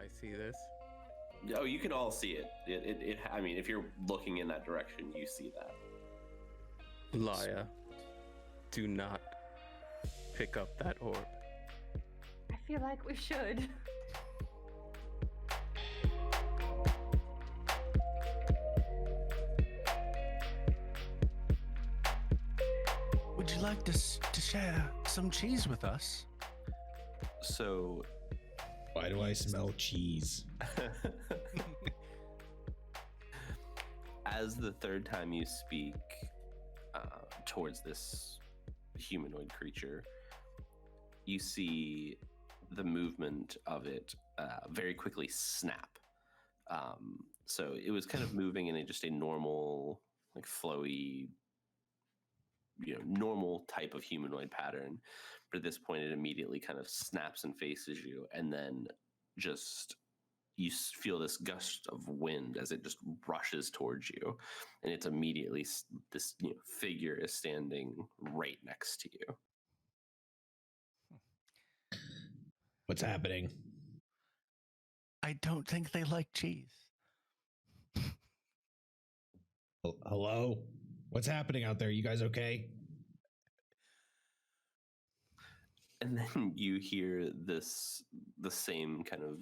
I see this? Oh, you can all see it. I mean, if you're looking in that direction, you see that. Laya, do not pick up that orb. I feel like we should. Would you like to share some cheese with us? So, why do I smell cheese? As the third time you speak towards this humanoid creature, you see the movement of it very quickly snap. So it was kind of moving in just a normal, like flowy, normal type of humanoid pattern. But at this point, it immediately kind of snaps and faces you, and then just you feel this gust of wind as it just rushes towards you, and it's immediately this figure is standing right next to you. What's happening? I don't think they like cheese. Hello? What's happening out there? You guys okay? And then you hear the same kind of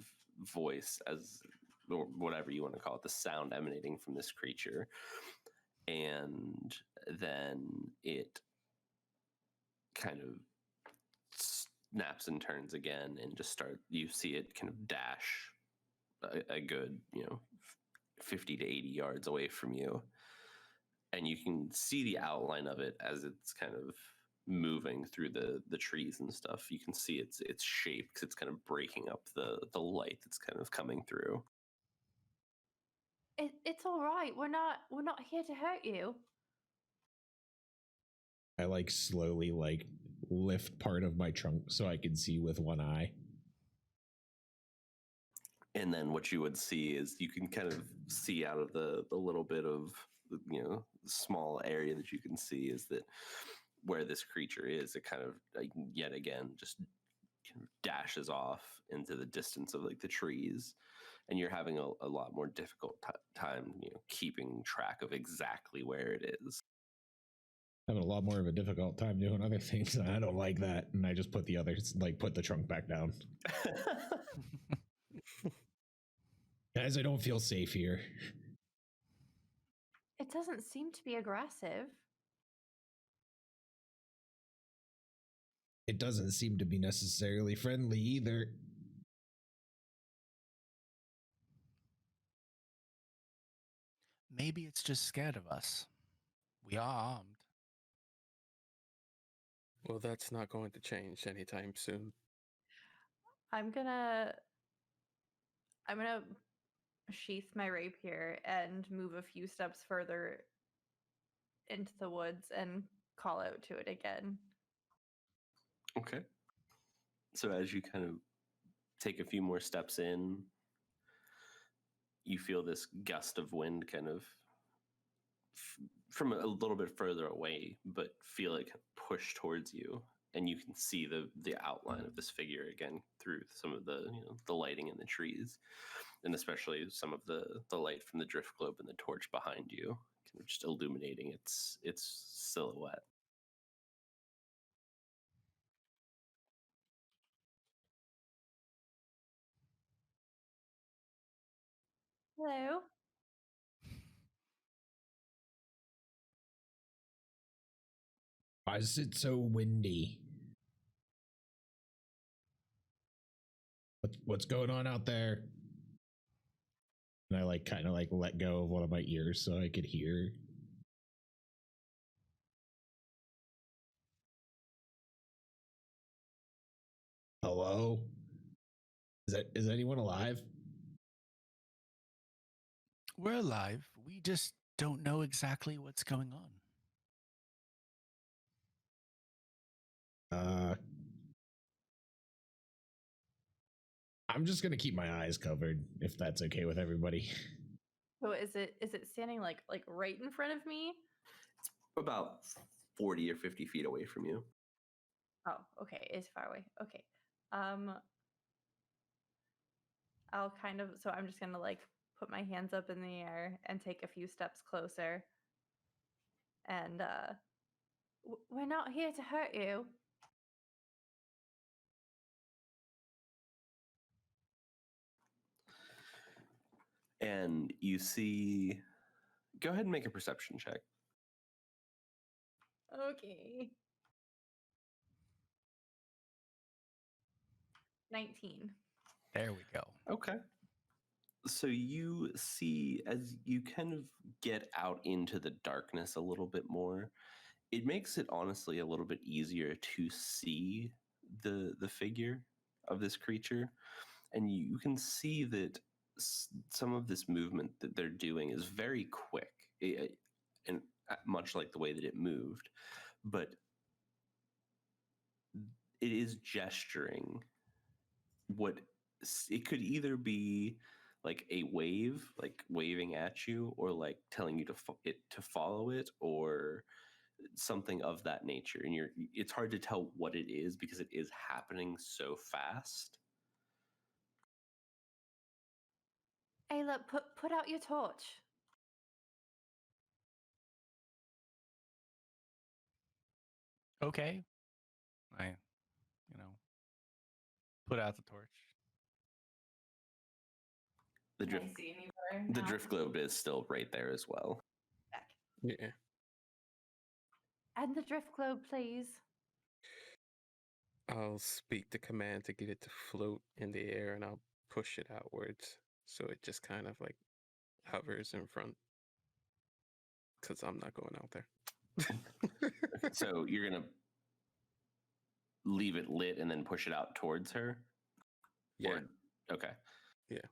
voice as, or whatever you want to call it, the sound emanating from this creature. And then it kind of snaps and turns again and just you see it kind of dash a good, 50 to 80 yards away from you. And you can see the outline of it as it's kind of moving through the trees and stuff. You can see its shape because it's kind of breaking up the light that's kind of coming through. It's all right. We're not here to hurt you. I slowly lift part of my trunk so I can see with one eye. And then what you would see is you can kind of see out of the little bit of small area that you can see is that where this creature is, it kind of yet again just kind of dashes off into the distance of the trees, and you're having a lot more difficult time keeping track of exactly where it is. Having a lot more of a difficult time doing other things, and I don't like that. And I just put put the trunk back down. Guys, I don't feel safe here. It doesn't seem to be aggressive. It doesn't seem to be necessarily friendly either. Maybe it's just scared of us. We are armed. Well, that's not going to change anytime soon. I'm gonna sheath my rapier and move a few steps further into the woods and call out to it again. Okay. So as you kind of take a few more steps in, you feel this gust of wind kind of from a little bit further away, but feel it kind of push towards you, and you can see the outline of this figure again through some of the lighting in the trees, and especially some of the light from the drift globe and the torch behind you, kind of just illuminating its silhouette. Hello. Why is it so windy? What's going on out there? And I kind of let go of one of my ears so I could hear. Hello? Is anyone alive? We're alive. We just don't know exactly what's going on. I'm just gonna keep my eyes covered if that's okay with everybody. So is it standing like right in front of me? It's about 40 or 50 feet away from you. Oh, okay. It's far away. Okay. I'll kind of, so I'm just gonna like put my hands up in the air and take a few steps closer. And we're not here to hurt you. And you see, go ahead and make a perception check. Okay. 19. There we go. Okay. So you see, as you kind of get out into the darkness a little bit more, it makes it honestly a little bit easier to see the figure of this creature, and you can see that some of this movement that they're doing is very quick, and much like the way that it moved, but it is gesturing. What it could either be like a wave, like waving at you, or like telling you to follow it, or something of that nature. And it's hard to tell what it is because it is happening so fast. Ayla, put out your torch. Okay. I, put out the torch. The Can I drift, see any better the now? drift globe is still right there as well. Back. Yeah. And the drift globe, please. I'll speak the command to get it to float in the air, and I'll push it outwards so it just kind of like hovers in front. Because I'm not going out there. So you're gonna leave it lit and then push it out towards her? Yeah. Okay. Yeah.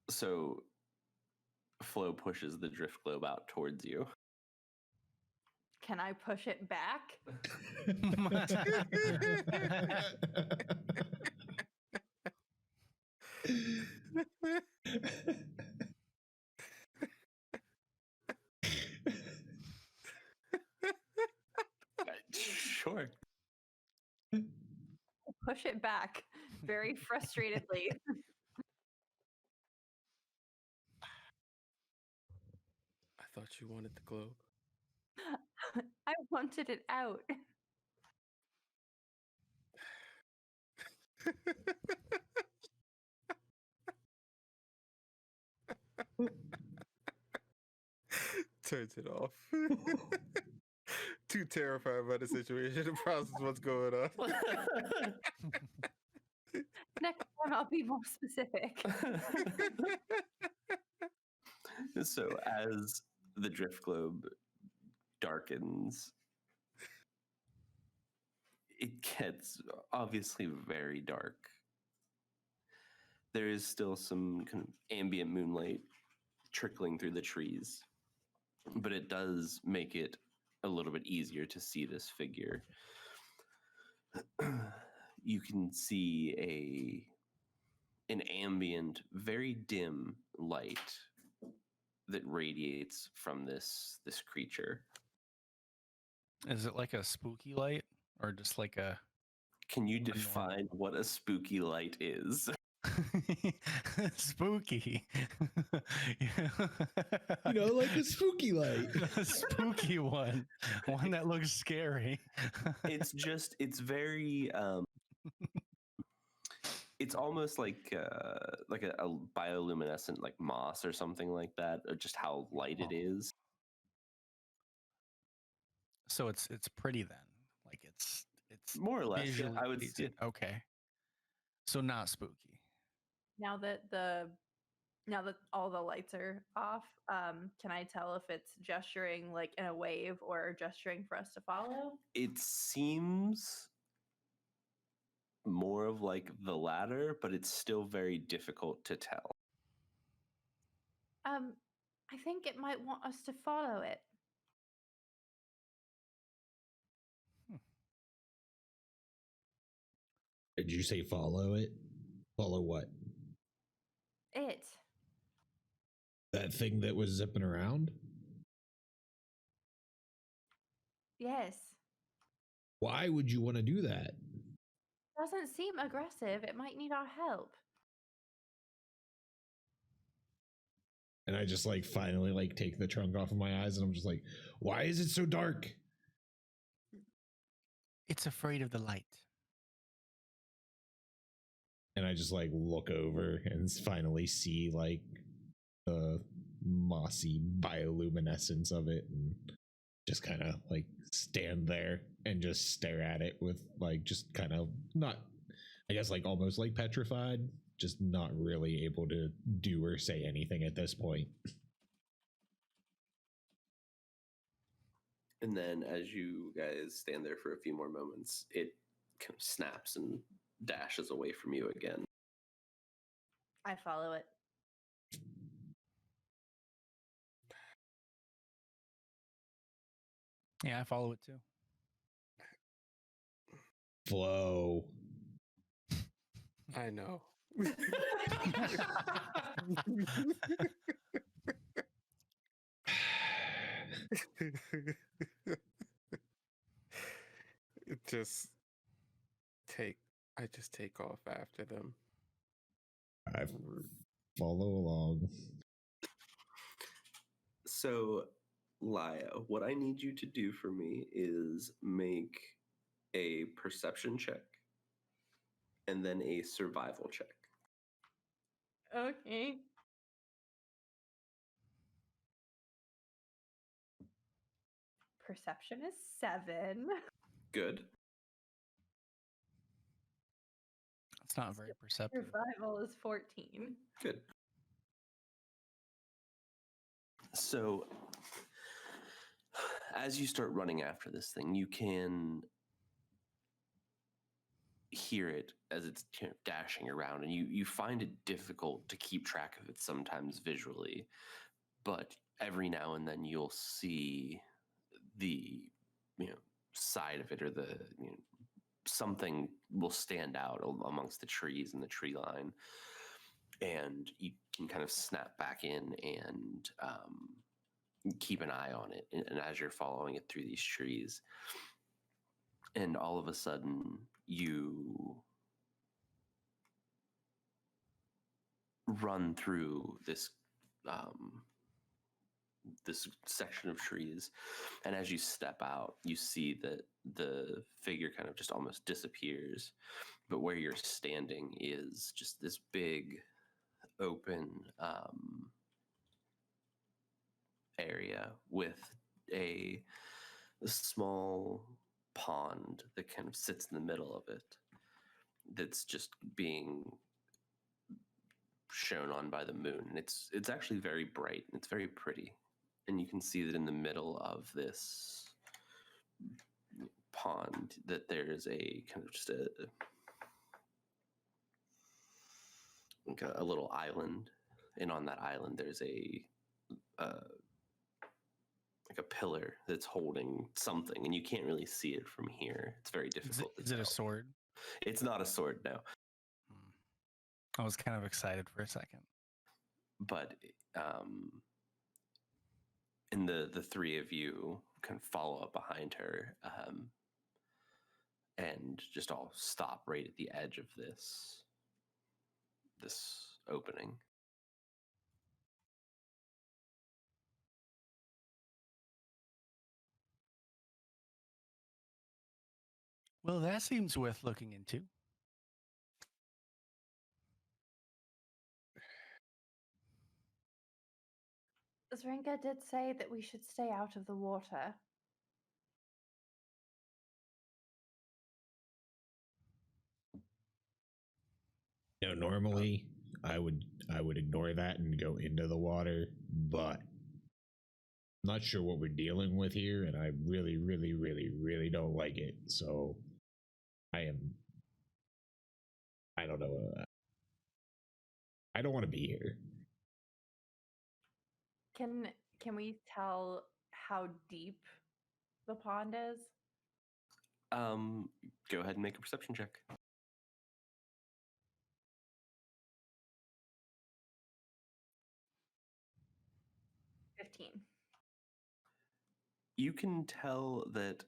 So Flo pushes the drift globe out towards you. Can I push it back? Sure. Push it back very frustratedly. I thought you wanted the globe. I wanted it out. Turns it off. Too terrified by the situation to process what's going on. Next time I'll be more specific. So as the drift globe darkens, it gets obviously very dark. There is still some kind of ambient moonlight trickling through the trees, but it does make it a little bit easier to see this figure. You can see an ambient, very dim light that radiates from this creature. Is it like a spooky light or just like a... Can you normal- define what a spooky light is? Spooky. Like a spooky light. A spooky one that looks scary. It's very it's almost like a bioluminescent, like moss or something like that, or just how light it is. So it's pretty then. Like it's More or less, yeah, visually I would pleasing. Okay. So not spooky. Now that all the lights are off, can I tell if it's gesturing like in a wave or gesturing for us to follow? It seems more of like the latter, but it's still very difficult to tell. I think it might want us to follow it. Did you say follow it? Follow what? It. That thing that was zipping around? Yes. Why would you want to do that? Doesn't seem aggressive. It might need our help. And I just like finally like take the trunk off of my eyes and I'm just like, why is it so dark? It's afraid of the light. And I just like look over and finally see like the mossy bioluminescence of it and just kind of like stand there and just stare at it with like just kind of not, I guess like almost like petrified, just not really able to do or say anything at this point. And then as you guys stand there for a few more moments, it kind of snaps and dashes away from you again. I follow it. Yeah, I follow it too. Flow. I know. just I just take off after them. I follow along. So, Laya, what I need you to do for me is make a perception check and then a survival check. Okay. Perception is 7. Good. It's not very perceptive. Survival is 14. Good. So, as you start running after this thing, you can hear it as it's kind of dashing around, and you find it difficult to keep track of it sometimes visually, but every now and then you'll see the side of it, or the something will stand out amongst the trees and the tree line, and you can kind of snap back in and keep an eye on it. And as you're following it through these trees, and all of a sudden you run through this this section of trees, and as you step out, you see that the figure kind of just almost disappears, but where you're standing is just this big open area with a small pond that kind of sits in the middle of it, that's just being shown on by the moon. And it's actually very bright and it's very pretty. And you can see that in the middle of this pond that there's a kind of just a little island, and on that island there's a like a pillar that's holding something, and you can't really see it from here. It's very difficult. Is it a sword? It's not a sword, no. I was kind of excited for a second. But and the three of you can follow up behind her, and just all stop right at the edge of this opening. Well, that seems worth looking into. Zringa did say that we should stay out of the water. Normally I would ignore that and go into the water, but I'm not sure what we're dealing with here, and I really, really, really, really don't like it. So I don't know. I don't want to be here. Can we tell how deep the pond is? Go ahead and make a perception check. You can tell that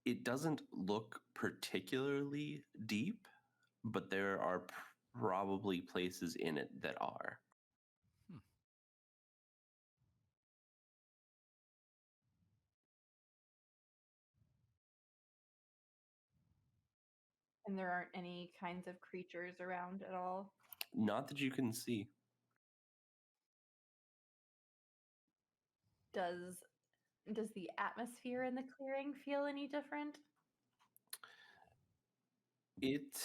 it doesn't look particularly deep, but there are probably places in it that are. And there aren't any kinds of creatures around at all. Not that you can see. Does the atmosphere in the clearing feel any different? It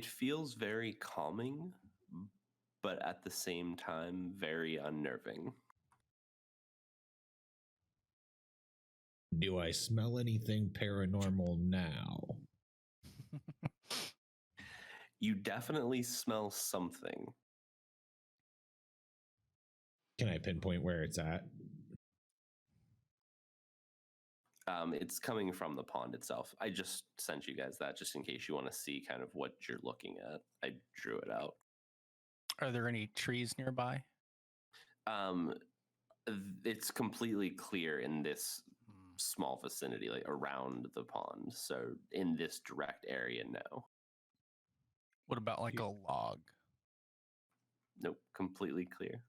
feels very calming, but at the same time very unnerving. Do I smell anything paranormal now? You definitely smell something. Can I pinpoint where it's at? It's coming from the pond itself. I just sent you guys that just in case you want to see kind of what you're looking at. I drew it out. Are there any trees nearby? It's completely clear in this small vicinity, like around the pond. So in this direct area, no. What about like a log? Nope, completely clear.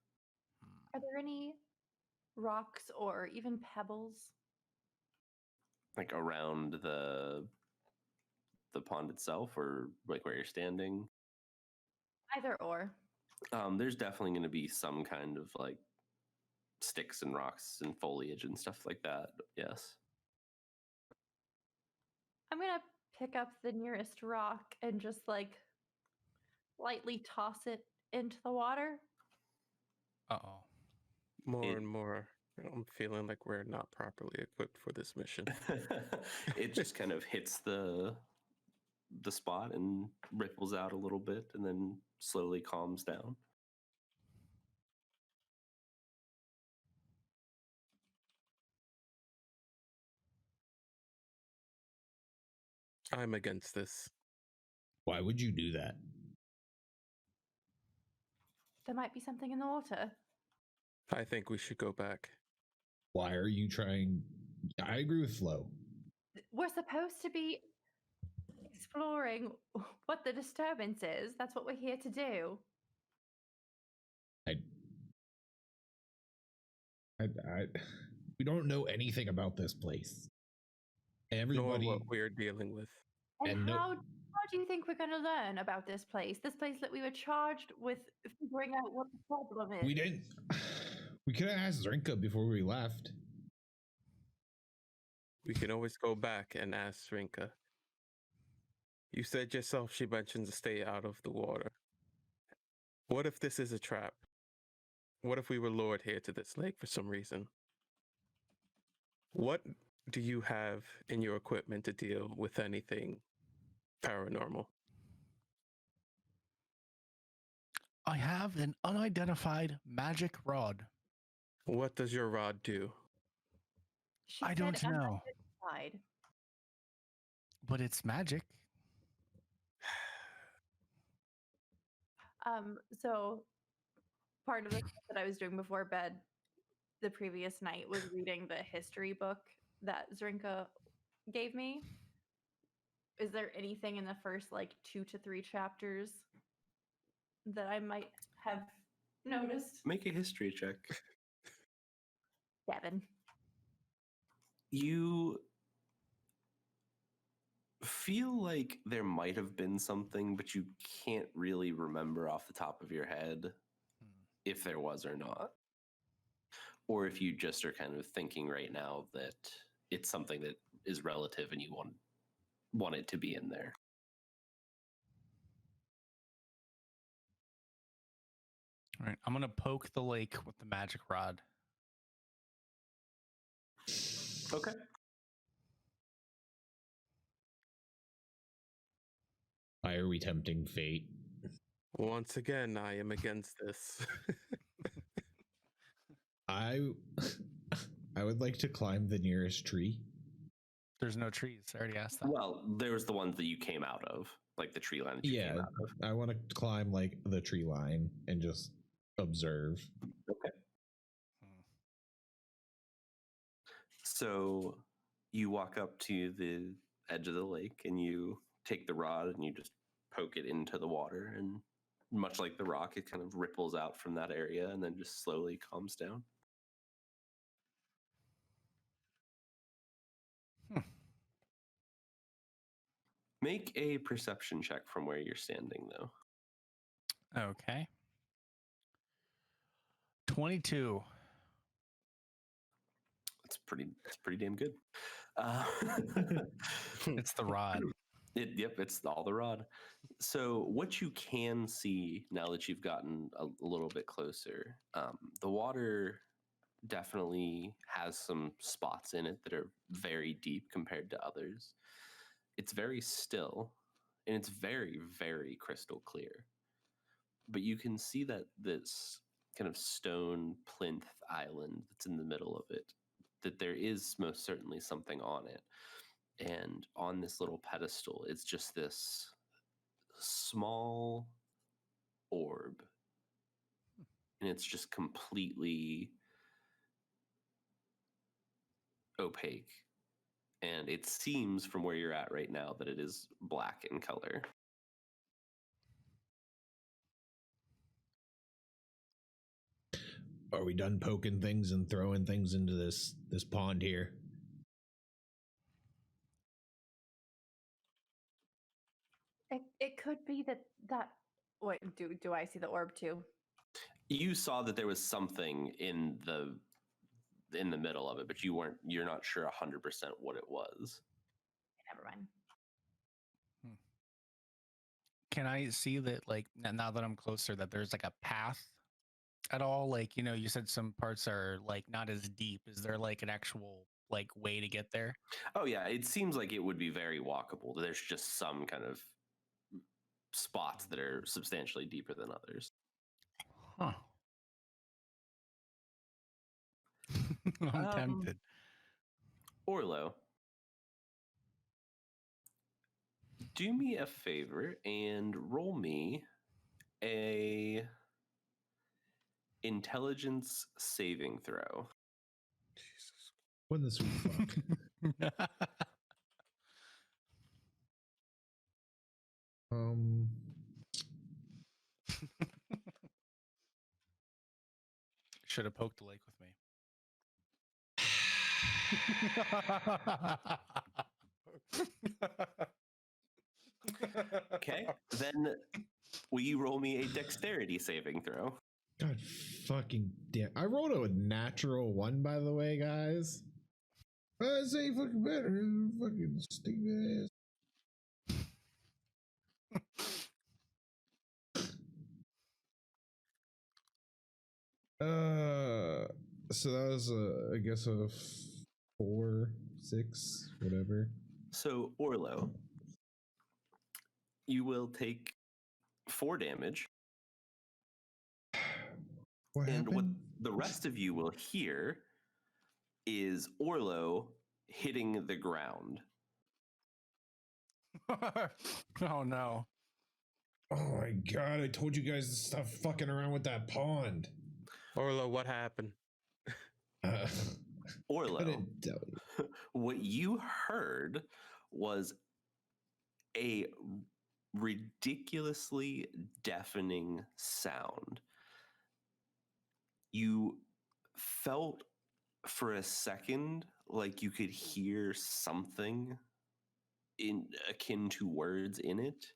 Are there any rocks or even pebbles? Like around the pond itself, or like where you're standing? Either or. There's definitely going to be some kind of like sticks and rocks and foliage and stuff like that. Yes. I'm going to pick up the nearest rock and just like lightly toss it into the water. Uh-oh. More and more, I'm feeling like we're not properly equipped for this mission. It just kind of hits the spot and ripples out a little bit and then slowly calms down. I'm against this. Why would you do that? There might be something in the water. I think we should go back. Why are you trying? I agree with Flo. We're supposed to be exploring what the disturbance is. That's what we're here to do. We don't know anything about this place. Everybody, Nor what we're dealing with. And how do you think we're going to learn about this place? This place that we were charged with figuring out what the problem is. we didn't. We could have asked Zrinka before we left. We can always go back and ask Rinka. You said yourself she mentioned to stay out of the water. What if this is a trap? What if we were lured here to this lake for some reason? What do you have in your equipment to deal with anything paranormal? I have an unidentified magic rod. What does your rod do? She I don't said know. unidentified. But it's magic. So part of the stuff that I was doing before bed the previous night was reading the history book that Zrinka gave me. Is there anything in the first like 2 to 3 chapters that I might have noticed? Make a history check. 7. You feel like there might have been something, but you can't really remember off the top of your head if there was or not. Or if you just are kind of thinking right now that it's something that is relative and you want it to be in there. All right, I'm going to poke the lake with the magic rod. Okay. Why are we tempting fate? Once again, I am against this. I would like to climb the nearest tree. There's no trees. I already asked that. Well, there was the ones that you came out of, like the tree line that you came out of. I want to climb like the tree line and just observe. Okay. So you walk up to the edge of the lake and you take the rod and you just poke it into the water, and much like the rock, it kind of ripples out from that area and then just slowly calms down. Make a perception check from where you're standing, though. Okay. 22. It's pretty damn good. It's the rod. Yep, it's all the rod. So what you can see now that you've gotten a little bit closer, the water definitely has some spots in it that are very deep compared to others. It's very still, and it's very, very crystal clear. But you can see that this kind of stone plinth island that's in the middle of it, that there is most certainly something on it. And on this little pedestal, it's just this small orb. And it's just completely opaque. And it seems from where you're at right now that it is black in color. Are we done poking things and throwing things into this pond here? It could be that. Wait, do I see the orb too? You saw that there was something in the middle of it, but you're not sure 100% what it was. Never mind. Can I see that, like, now that I'm closer, that there's like a path at all? Like, you know, you said some parts are like not as deep. Is there like an actual like way to get there? Oh yeah, it seems like it would be very walkable. There's just some kind of spots that are substantially deeper than others. Huh. I'm tempted. Orlo, do me a favor and roll me a intelligence saving throw. Jesus. When this fuck. Should have poked the lake with me. Okay, then will you roll me a dexterity saving throw? God fucking damn. I rolled a natural 1, by the way, guys. I say fucking better. Fucking stupid ass. So that was I guess a 4, 6, whatever. So Orlo, you will take 4 damage. What and happened? what the rest of you will hear is Orlo hitting the ground. Oh no. Oh my god, I told you guys to stop fucking around with that pond. Orlo, what happened? Orlo, Couldn't tell you. what you heard was a ridiculously deafening sound. You felt for a second like you could hear something akin to words in it,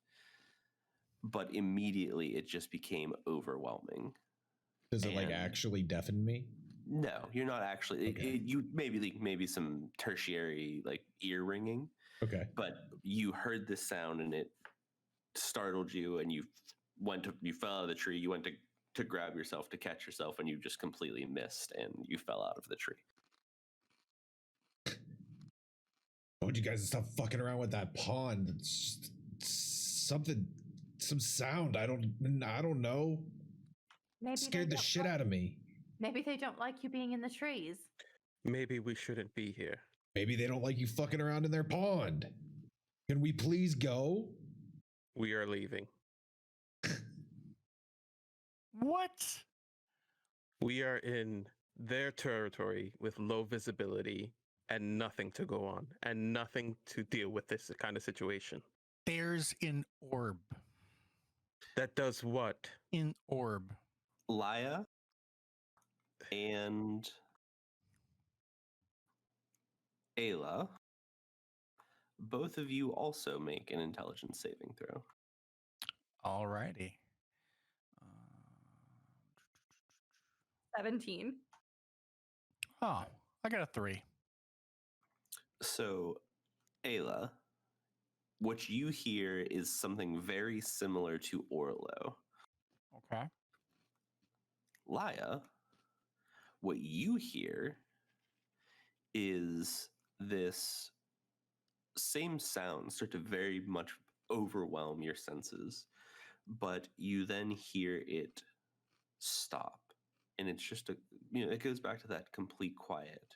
but immediately it just became overwhelming. Does it like actually deafen me? No, you're not actually. Okay. You maybe some tertiary like ear ringing. Okay. But you heard this sound and it startled you, and you fell out of the tree. You went to grab yourself to catch yourself, and you just completely missed, and you fell out of the tree. I told you guys to stop fucking around with that pond. It's something, some sound. I don't know. Maybe Scared the shit out of me. Maybe they don't like you being in the trees. Maybe we shouldn't be here. Maybe they don't like you fucking around in their pond. Can we please go? We are leaving. What? We are in their territory with low visibility and nothing to go on and nothing to deal with this kind of situation. There's an orb. That does what? An orb. Laya and Ayla, both of you also make an intelligence saving throw. Alrighty. 17. Oh, I got a 3. So, Ayla, what you hear is something very similar to Orlo. Okay. Laya, what you hear is this same sound start to very much overwhelm your senses, but you then hear it stop. And it's just it goes back to that complete quiet.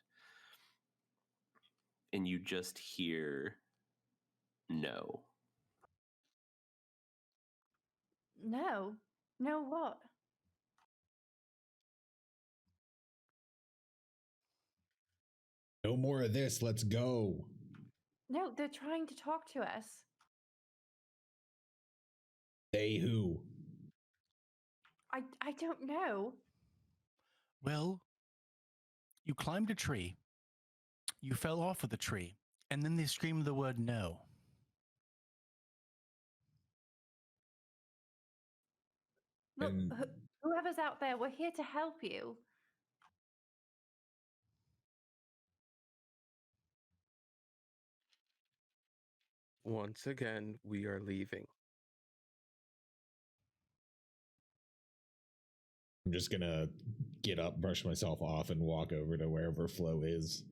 And you just hear no. No. No what? No more of this. Let's go. No, they're trying to talk to us. They who? I don't know. Well, you climbed a tree. You fell off of the tree. And then they screamed the word no. Look, And whoever's out there, we're here to help you. Once again, we are leaving. I'm just gonna get up, brush myself off, and walk over to wherever Flo is.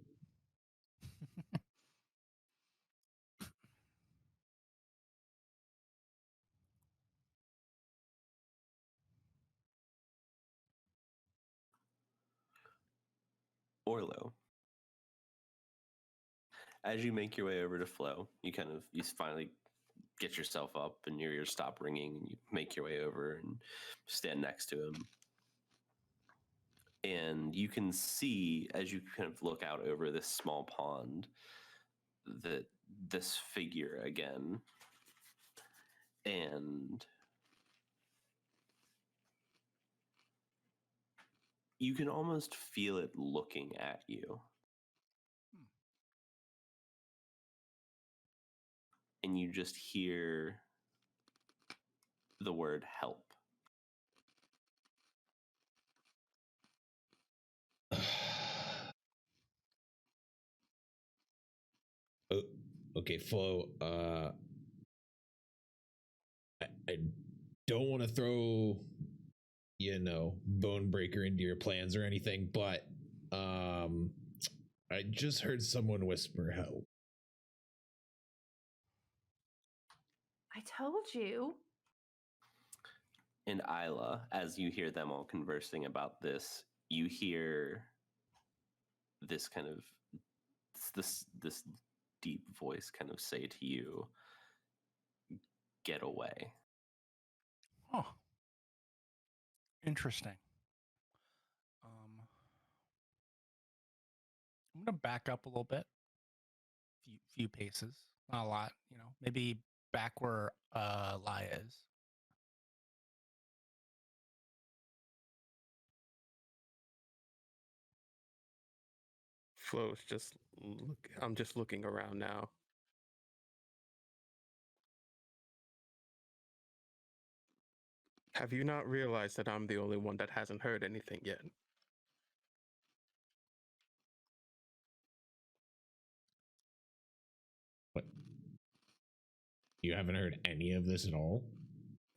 Orlo. As you make your way over to Flo, you finally get yourself up and your ears stop ringing, and you make your way over and stand next to him. And you can see, as you kind of look out over this small pond, that this figure again. And you can almost feel it looking at you. And you just hear the word help. Oh, okay, Flo. I don't want to throw, bone breaker into your plans or anything, but I just heard someone whisper help. I told you. And Isla, as you hear them all conversing about this, you hear this kind of this deep voice kind of say to you, "Get away." Oh. Interesting. I'm going to back up a little bit. Few paces. Not a lot, maybe back where Laya is. Flo's I'm just looking around now. Have you not realized that I'm the only one that hasn't heard anything yet? What? You haven't heard any of this at all?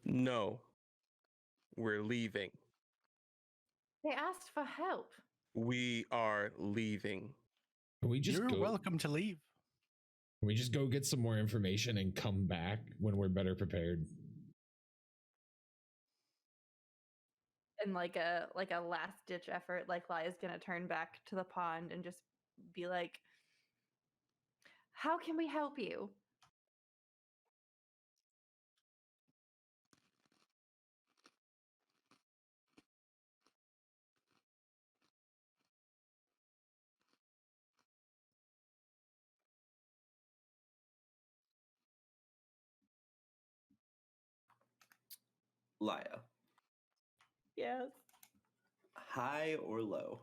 No. We're leaving. They asked for help. We are leaving. Can we just You're go? welcome to leave. Can we just go get some more information and come back when we're better prepared? And like a last ditch effort, like Laya's gonna turn back to the pond and just be like, "How can we help you?" Laya, Yes. high or low?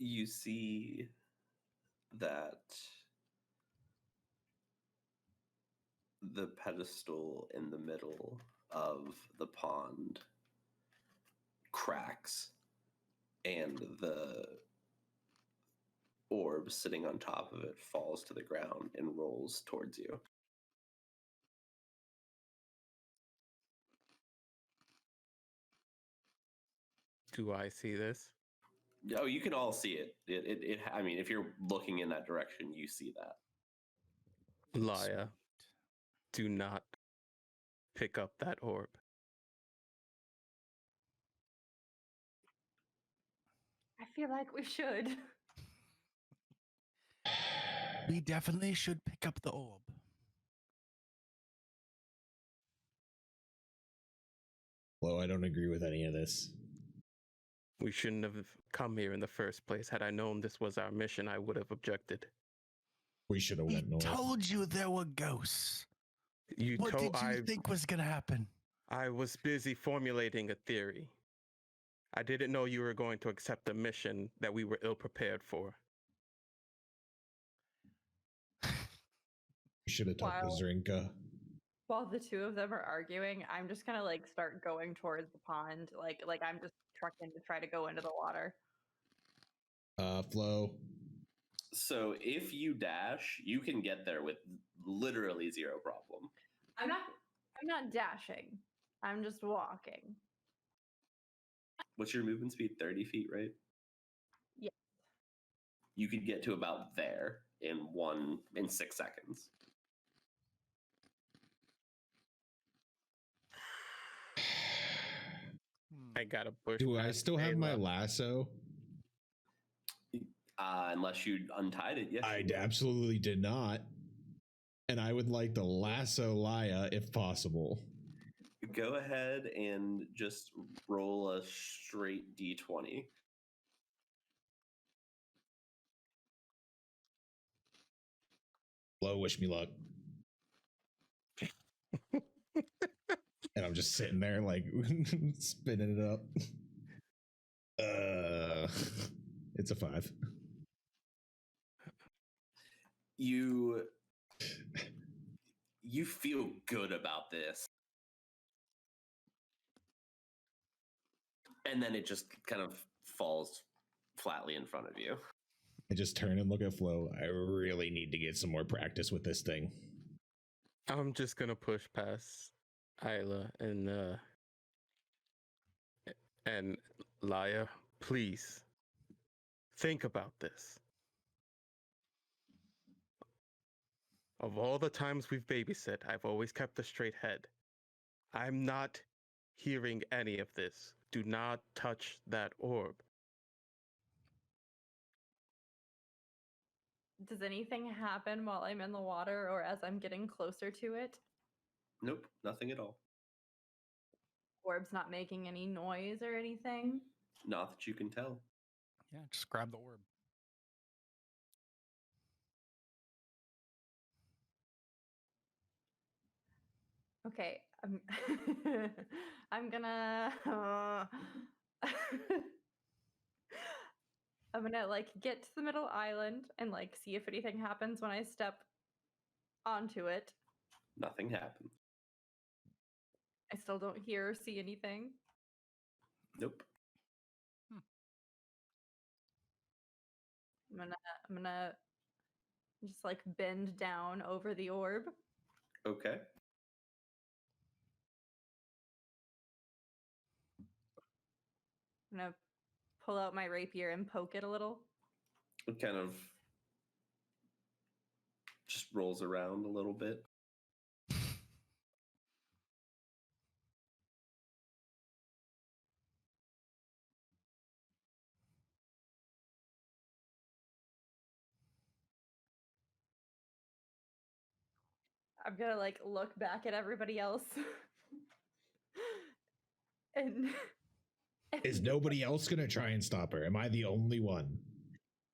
You see that the pedestal in the middle of the pond cracks, and the orb sitting on top of it falls to the ground and rolls towards you. Do I see this? Oh, you can all see it. I mean, if you're looking in that direction, you see that. Laya, do not pick up that orb. I feel like we should. We definitely should pick up the orb. Well, I don't agree with any of this. We shouldn't have come here in the first place. Had I known this was our mission, I would have objected. We should have We went north. told you there were ghosts. You What told did you think was gonna happen? I was busy formulating a theory. I didn't know you were going to accept a mission that we were ill prepared for. We should have talked Wow. to Zrinka. While the two of them are arguing, I'm just gonna like start going towards the pond. Like I'm just trucking to try to go into the water. Flo. So if you dash, you can get there with literally zero problem. I'm not dashing. I'm just walking. What's your movement speed? 30 feet, right? Yeah. You could get to about there in 6 seconds. I gotta push. Do I past still have my Ayla. lasso? Unless you untied it, yes. I absolutely did not. And I would like to lasso Laya if possible. Go ahead and just roll a straight d20. Flo, wish me luck. And I'm just sitting there like spinning it up. It's a 5. You feel good about this. And then it just kind of falls flatly in front of you. I just turn and look at Flo. I really need to get some more practice with this thing. I'm just gonna push past Ayla and Laya. Please think about this. Of all the times we've babysit, I've always kept a straight head. I'm not hearing any of this. Do not touch that orb. Does anything happen while I'm in the water or as I'm getting closer to it? Nope, nothing at all. Orb's not making any noise or anything? Not that you can tell. Yeah, just grab the orb. Okay, I'm gonna I'm gonna like get to the middle island and like see if anything happens when I step onto it. Nothing happened. I still don't hear or see anything. Nope. I'm gonna just like bend down over the orb. Okay. I'm gonna pull out my rapier and poke it a little. It kind of just rolls around a little bit. I'm gonna like look back at everybody else. and Is nobody else going to try and stop her? Am I the only one?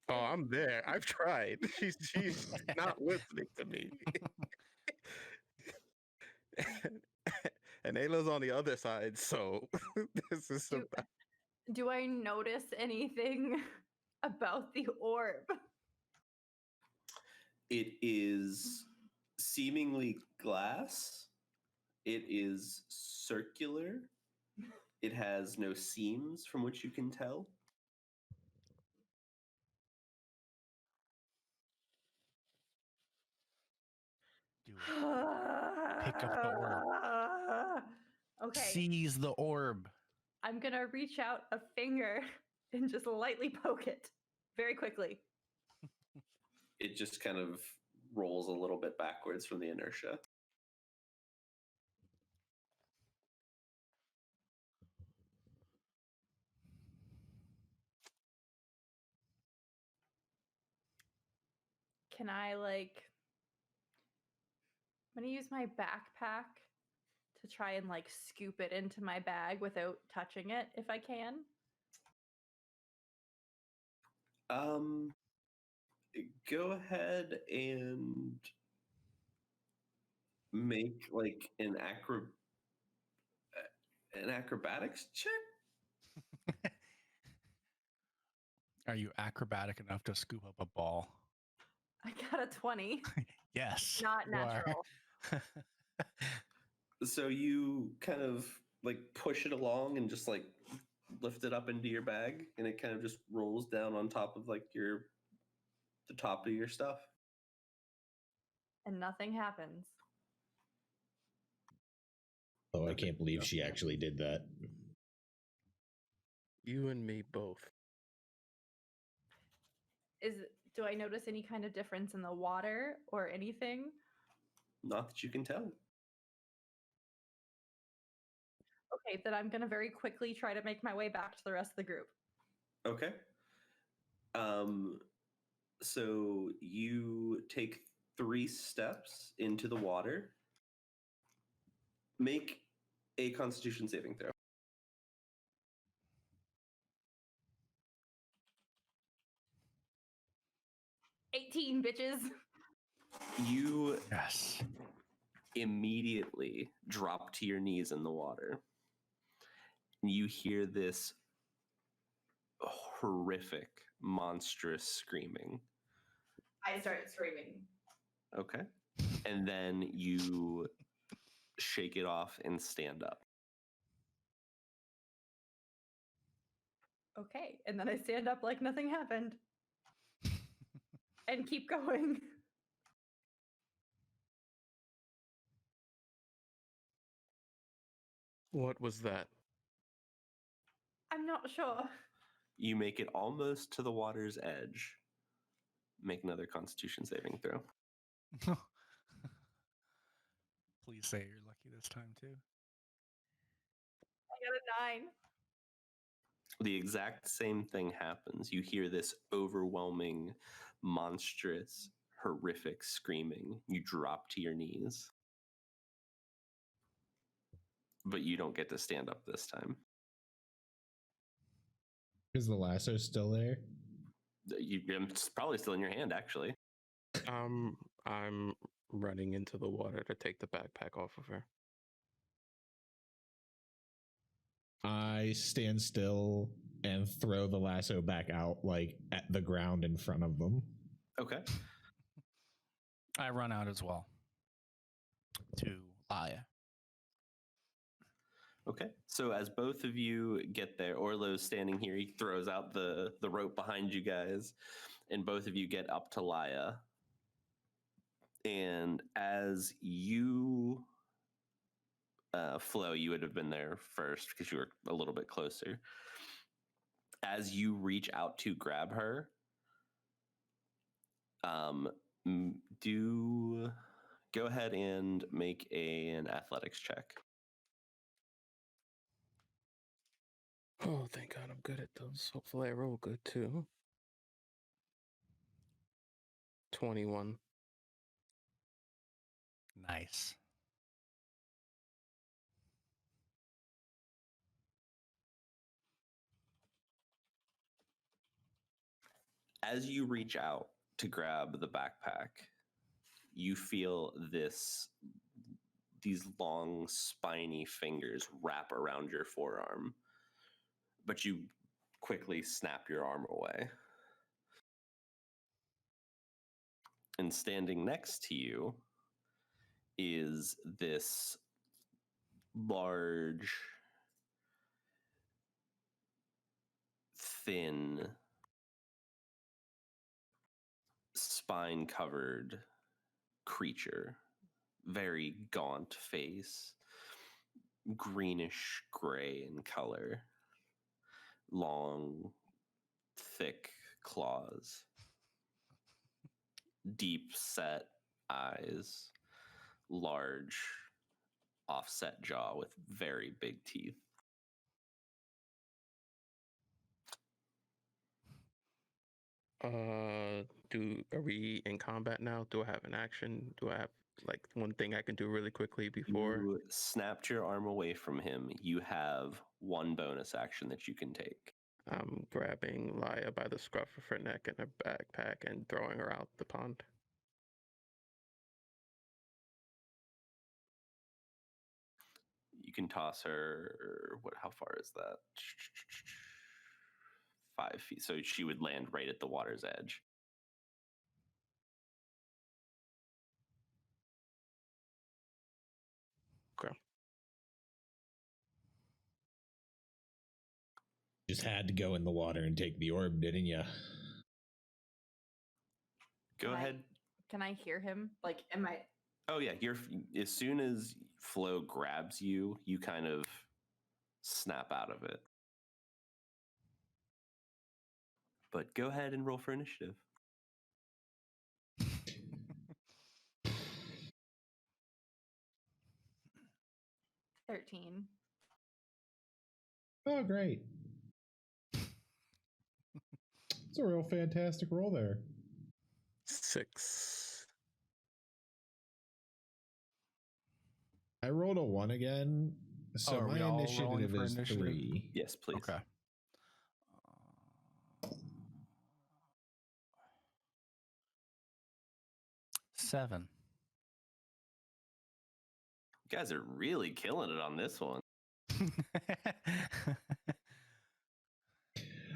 Oh, I'm there. I've tried. She's not listening to me. And Ayla's on the other side, so this is do I notice anything about the orb? It is seemingly glass. It is circular. It has no seams from which you can tell. Do it. Pick up the orb. Okay. Seize the orb. I'm gonna reach out a finger and just lightly poke it very quickly. It just kind of rolls a little bit backwards from the inertia. Can I I'm gonna use my backpack to try and scoop it into my bag without touching it if I can. Go ahead and make an acrobatics check. Are you acrobatic enough to scoop up a ball? I got a 20. Yes. Not you are. natural. So you kind of push it along and just lift it up into your bag, and it kind of just rolls down on top of the top of your stuff. And nothing happens. Oh, I can't believe she actually did that. You and me both. Do I notice any kind of difference in the water or anything? Not that you can tell. Okay, then I'm gonna very quickly try to make my way back to the rest of the group. Okay. So you take 3 steps into the water. Make a Constitution saving throw. 18, bitches. You Yes. immediately drop to your knees in the water. And you hear this horrific, monstrous screaming. I start screaming. Okay. And then you shake it off and stand up. Okay, and then I stand up like nothing happened. And keep going. What was that? I'm not sure. You make it almost to the water's edge. Make another Constitution saving throw. Please say you're lucky this time too. I got a 9. The exact same thing happens. You hear this overwhelming, monstrous, horrific screaming. You drop to your knees. But you don't get to stand up this time. Is the lasso still there? It's probably still in your hand, actually. I'm running into the water to take the backpack off of her. I stand still and throw the lasso back out, at the ground in front of them. Okay. I run out as well. To Aya. Okay. So as both of you get there, Orlo's standing here. He throws out the rope behind you guys, and both of you get up to Laya. And as you Flo, you would have been there first because you were a little bit closer. As you reach out to grab her, go ahead and make an athletics check. Oh, thank God I'm good at those. Hopefully I roll good too. 21. Nice. As you reach out to grab the backpack, you feel these long, spiny fingers wrap around your forearm, but you quickly snap your arm away. And standing next to you is this large, thin, spine-covered creature. Very gaunt face, greenish gray in color, long, thick claws, deep set eyes, large offset jaw with very big teeth. Are we in combat now? Do I have an action? Do I have like one thing I can do really quickly before? You snapped your arm away from him. You have one bonus action that you can take. I'm grabbing Laya by the scruff of her neck and her backpack and throwing her out the pond. You can toss her. How far is that? 5 feet. So she would land right at the water's edge. Okay. Just had to go in the water and take the orb, didn't you? Go ahead. Can I hear him? Like, am I? Oh yeah, you're. As soon as Flo grabs you, you kind of snap out of it. But go ahead and roll for initiative. 13. Oh, great. It's a real fantastic roll there. 6. I rolled a 1 again, so are we my all rolling initiative for is initiative? 3. Yes, please. Okay. 7. You guys are really killing it on this one.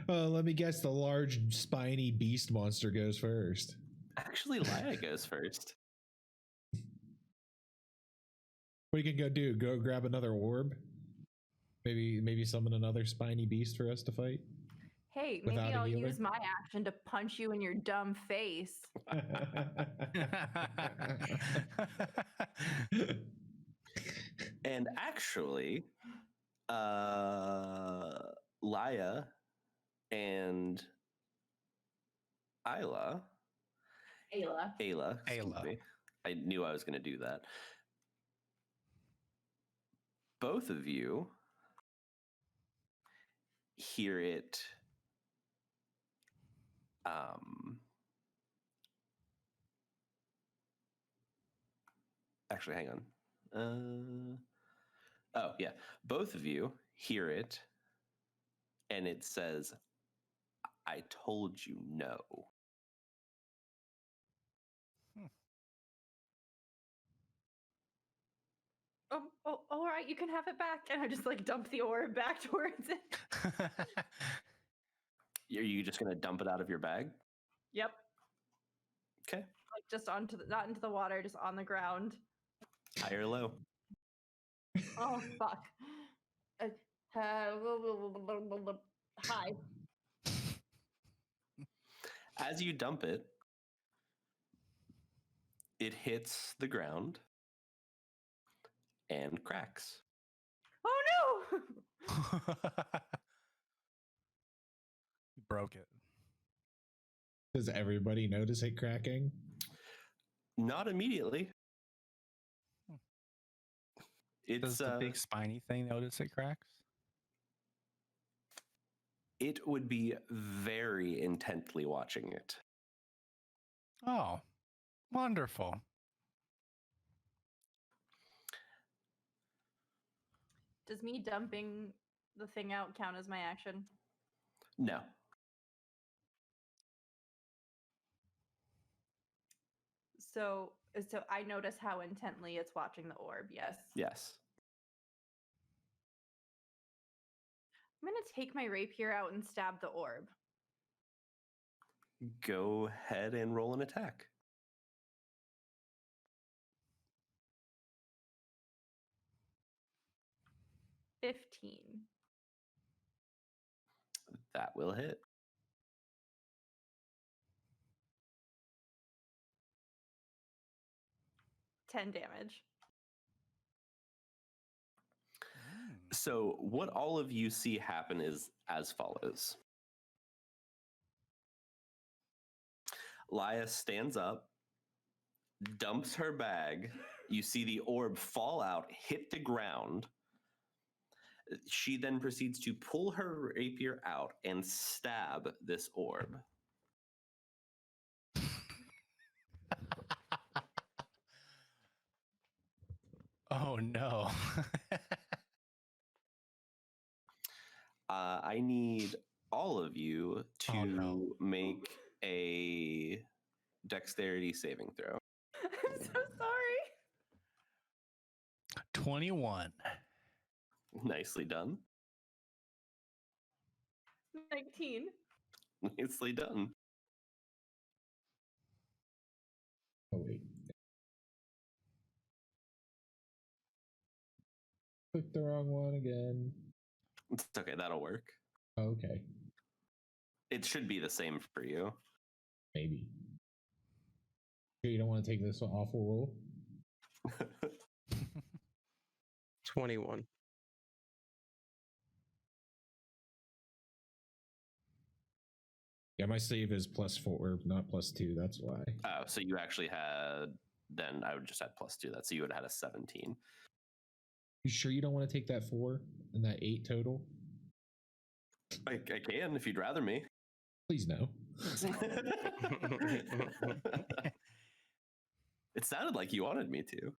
Let me guess, the large spiny beast monster goes first. Actually, Laya goes first. What you can go do? Go grab another orb? Maybe summon another spiny beast for us to fight? Hey, Without maybe a I'll healer? use my action to punch you in your dumb face. And actually, Laya and Ayla, excuse Ayla. me. I knew I was going to do that. Both of you hear it. Actually, hang on. Oh, yeah. Both of you hear it, and it says, I told you no. Oh, all right, you can have it back. And I just like dump the orb back towards it. Are you just going to dump it out of your bag? Yep. Okay. Like just onto the, not into the water, just on the ground. High or low? Oh, fuck. Hi. As you dump it, it hits the ground and cracks. Oh no! You broke it. Does everybody notice it cracking? Not immediately. Does the big spiny thing notice it cracks? It would be very intently watching it. Oh, wonderful. Does me dumping the thing out count as my action? No. So I notice how intently it's watching the orb. Yes. Yes. I'm gonna take my rapier out and stab the orb. Go ahead and roll an attack. 15. That will hit. 10 damage. So what all of you see happen is as follows. Laya stands up, dumps her bag. You see the orb fall out, hit the ground. She then proceeds to pull her rapier out and stab this orb. Oh no. I need all of you to Oh, no. make a dexterity saving throw. I'm so sorry. 21. Nicely done. 19. Nicely done. Oh wait. Click the wrong one again. It's okay, that'll work. Okay, It should be the same for you. maybe. Sure you don't want to take this awful roll? 21. Yeah, my save is +4, not +2. That's why. So you actually had, then I would just add +2 that, so you would have had a 17. You sure you don't want to take that 4 and that 8 total? I can if you'd rather me. Please no. It sounded like you wanted me to.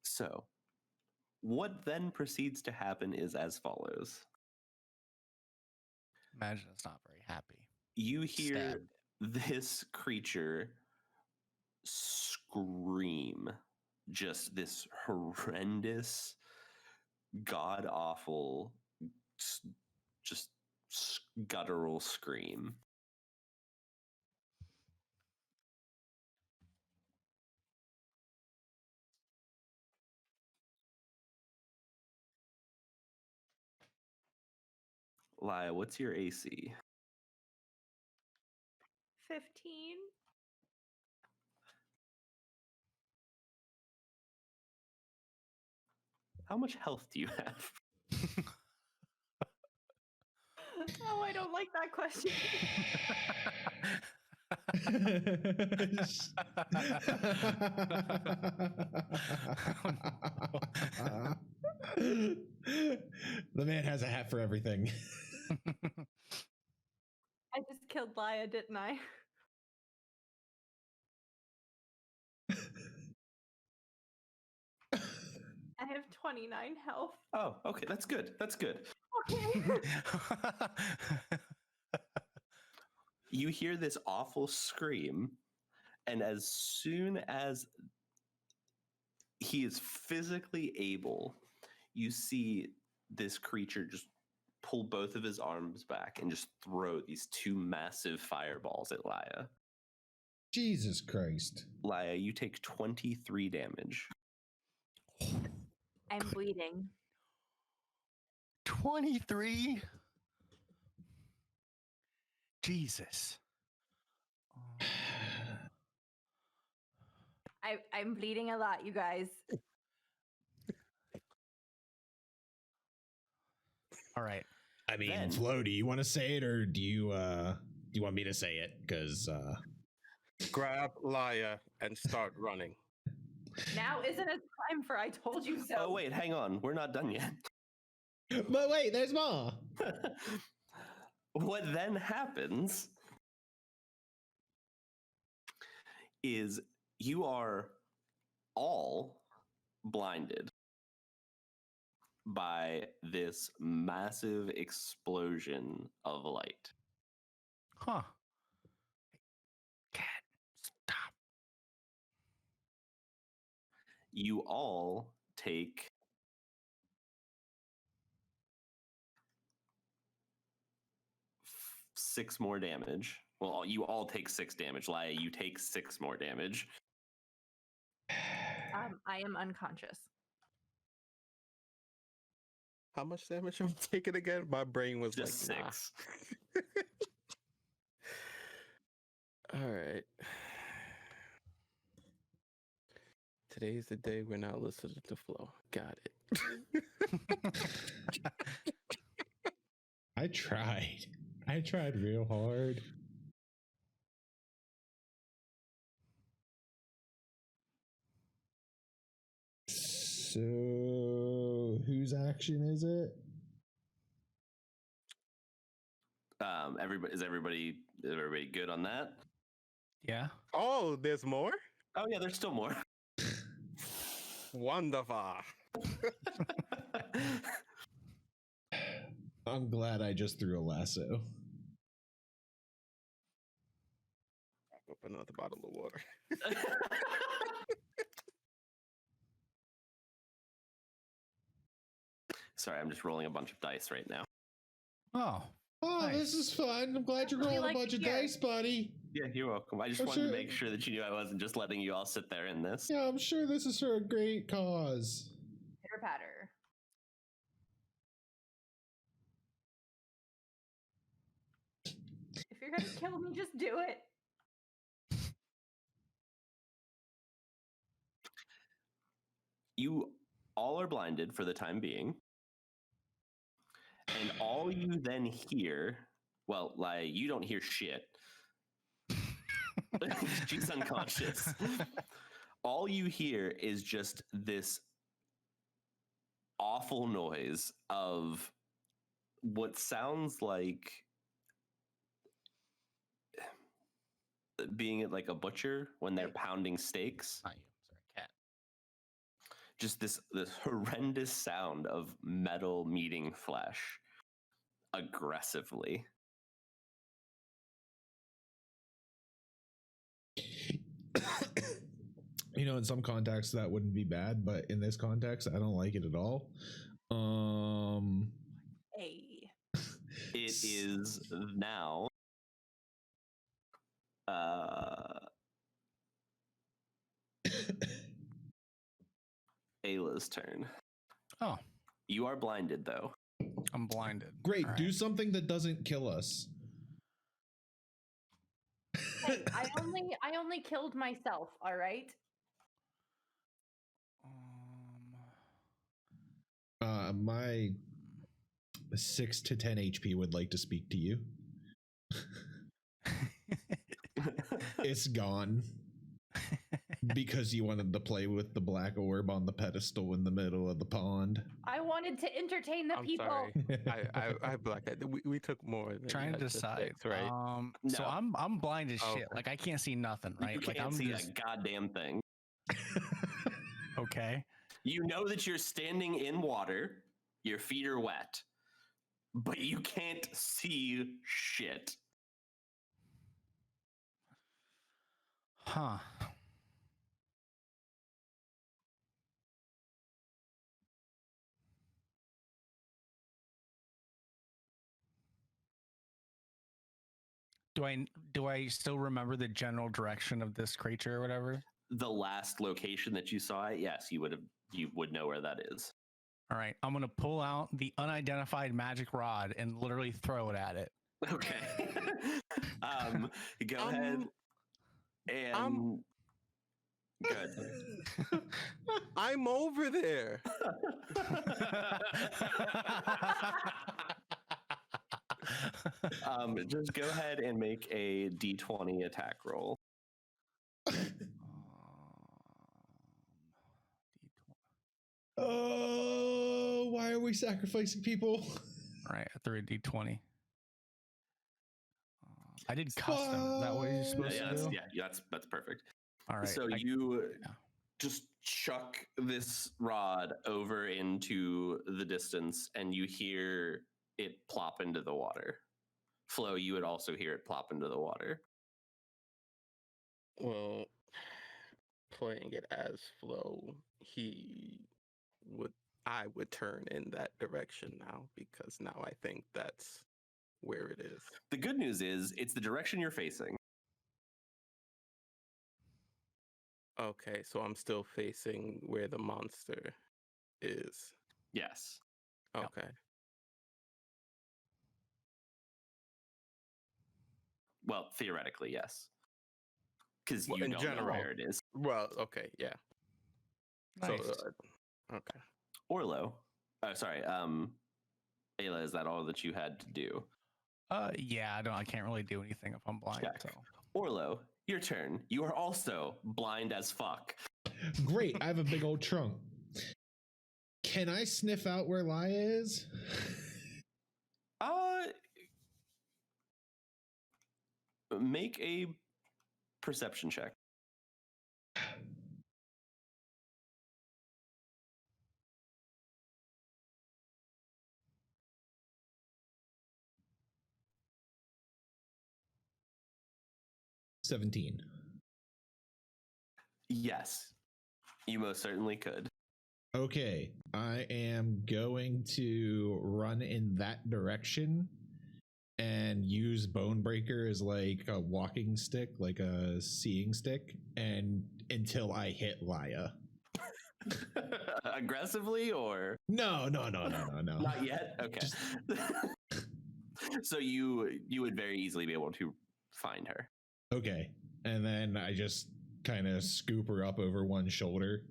So, what then proceeds to happen is as follows. Imagine it's not very happy. You hear Stabbed. this creature scream, just this horrendous, god-awful, just guttural scream. Laya, what's your AC? 15. How much health do you have? Oh, I don't like that question. The man has a hat for everything. I just killed Laya, didn't I? I have 29 health. Oh, okay, that's good. That's good. Okay. You hear this awful scream, and as soon as he is physically able, you see this creature just pull both of his arms back and just throw these two massive fireballs at Laya. Jesus Christ. Laya, you take 23 damage. I'm bleeding. 23? Jesus. I'm bleeding a lot, you guys. All right. I mean, Then- Flo, do you want to say it or do you want me to say it? Because Grab Laya and start running. Now isn't it time for I told you so? Oh, wait, hang on. We're not done yet. but wait, there's more. What then happens is you are all blinded by this massive explosion of light. Huh. Cat, stop. You all take 6 more damage. Well, you all take 6 damage. Laya, you take 6 more damage. I am unconscious. How much damage am I taking again? My brain was Just like, nah. 6. All right. Today's the day we're not listening to Flo. Got it. I tried. I tried real hard. So, whose action is it? Everybody good on that? Yeah. Oh, there's more? Oh yeah, there's still more. Wonderful. I'm glad I just threw a lasso. Open another bottle of water. Sorry, I'm just rolling a bunch of dice right now. Oh, Oh, Nice. this is fun. I'm glad you're We rolling like a bunch to of hear. dice, buddy. Yeah, you're welcome. I just Oh, wanted sure. to make sure that you knew I wasn't just letting you all sit there in this. Yeah, I'm sure this is for a great cause. Pitter patter. If you're gonna kill me, just do it. You all are blinded for the time being. And all you then hear, well, like, you don't hear shit. She's unconscious. All you hear is just this awful noise of what sounds like being at like a butcher when they're pounding steaks. not you. Sorry, cat. Just this horrendous sound of metal meeting flesh aggressively. You know, in some contexts that wouldn't be bad, but in this context, I don't like it at all. Hey. It is now Ayla's turn. Oh, You are blinded though. I'm blinded. Great, All do right. something that doesn't kill us. Hey, I only killed myself, all right? My 6 to 10 HP would like to speak to you. It's gone because you wanted to play with the black orb on the pedestal in the middle of the pond. I wanted to entertain the I'm people. sorry. I blacked out. We took more than Trying to just decide. 6, right? So No. I'm blind as Oh, shit. okay. Like I can't see nothing, right? You Like can't I'm see just a goddamn thing. okay. You know that you're standing in water, your feet are wet, but you can't see shit. Huh. Do I still remember the general direction of this creature or whatever? The last location that you saw it, yes, you would know where that is. All right, I'm gonna pull out the unidentified magic rod and literally throw it at it. Okay. Go ahead and good. I'm over there. Just go ahead and make a D20 attack roll. Oh, why are we sacrificing people? All right, I threw a D20. I did custom. Is that what you're supposed to do? That's perfect. All right. So you just chuck this rod over into the distance, and you hear it plop into the water. Flo, you would also hear it plop into the water. Well, playing it as Flo, I would turn in that direction now because now I think that's where it is. The good news is it's the direction you're facing. Okay, so I'm still facing where the monster is. Yes. Yep. Okay. Well, theoretically, yes. Because Well, you in don't know general. where it is. Well, okay, yeah. Nice. So, okay. Orlo. Oh, sorry. Ayla, is that all that you had to do? Yeah, I can't really do anything if I'm blind. Check. So Orlo, your turn. You are also blind as fuck. Great, I have a big old trunk. Can I sniff out where Laya is? Make a perception check. $17. Yes, you most certainly could. Okay, I am going to run in that direction and use Bonebreaker as like a walking stick, like a seeing stick, and until I hit Laya. Aggressively or No. not yet? Okay. So you would very easily be able to find her. Okay, and then I just kind of scoop her up over one shoulder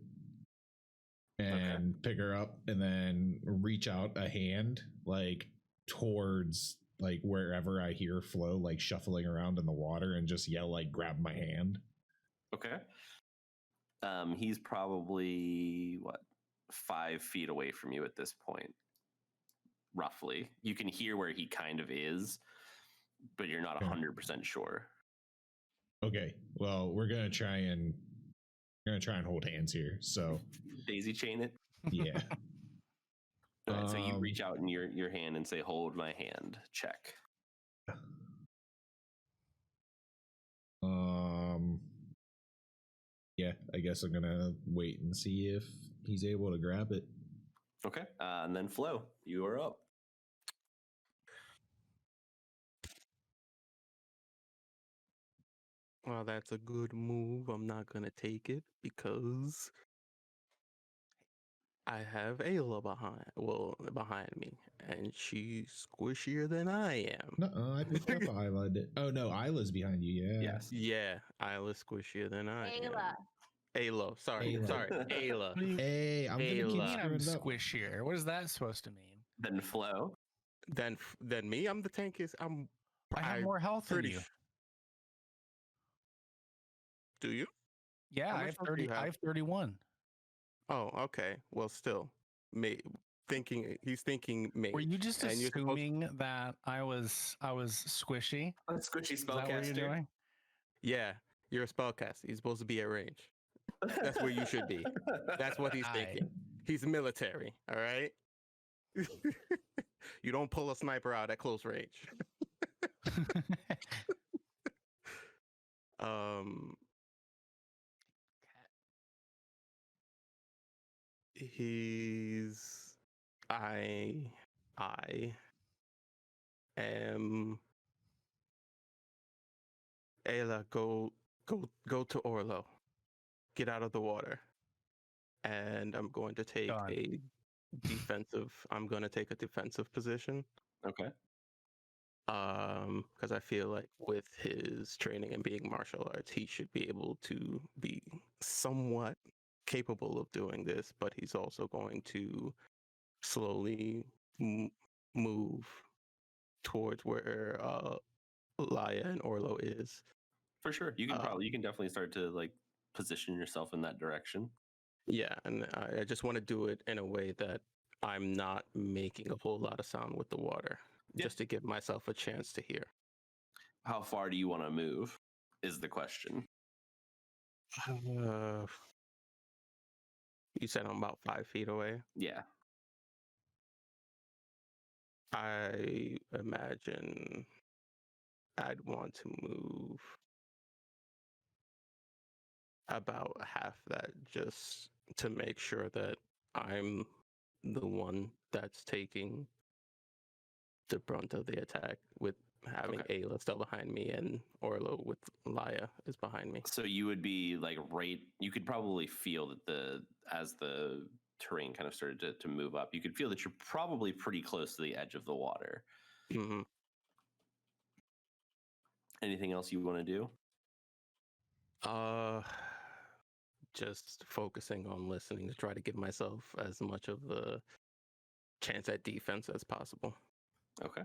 and pick her up, and then reach out a hand like towards like wherever I hear flow, like shuffling around in the water, and just yell like, "Grab my hand!" Okay. He's probably 5 feet away from you at this point, roughly. You can hear where he kind of is, but you're not 100% sure. Okay, well, we're gonna try and hold hands here. So Daisy chain it. yeah. All right, so you reach out in your hand and say, "Hold my hand." Check. Yeah, I guess I'm gonna wait and see if he's able to grab it. Okay, and then Flo, you are up. Well, that's a good move. I'm not gonna take it because I have Ayla behind me, and she's squishier than I am. No, I picked up Isla. Oh no, Isla's behind you. Yeah. Yes. Yeah, Ayla's squishier than I Ayla. am. Ayla, sorry, Ayla. sorry, Ayla. what do you Hey, I'm gonna Ayla. keep mean I'm screwing it up. squishier? What is that supposed to mean? Then Flo. Then me, I'm the tankiest. I have more health than pretty you. Do you? Yeah, How I much have health do 30. you have? I have 31. Oh, okay. Well, still, he's thinking mage. Were you just and you're supposed- assuming that I was squishy? A squishy Is that what you're spellcaster. doing? Yeah, you're a spellcaster. He's supposed to be at range. That's where you should be. That's what he's Aye. thinking. He's military, all right? You don't pull a sniper out at close range. He's I am Ayla, go to Orlo. Get out of the water. And I'm going to take Done. I'm going to take a defensive position. Okay. Because I feel like with his training and being martial arts, he should be able to be somewhat capable of doing this, but he's also going to slowly move towards where Laya and Orlo is. For sure. You can definitely start to like position yourself in that direction. Yeah, and I just want to do it in a way that I'm not making a whole lot of sound with the water, just to give myself a chance to hear. How far do you want to move is the question. You said I'm about 5 feet away. Yeah. I imagine I'd want to move about half that, just to make sure that I'm the one that's taking the brunt of the attack with having Ayla still behind me and Orlo with Laya is behind me. So you would be like you could probably feel that as the terrain kind of started to move up, you could feel that you're probably pretty close to the edge of the water. Mm-hmm. Anything else you want to do? Just focusing on listening to try to give myself as much of a chance at defense as possible. Okay.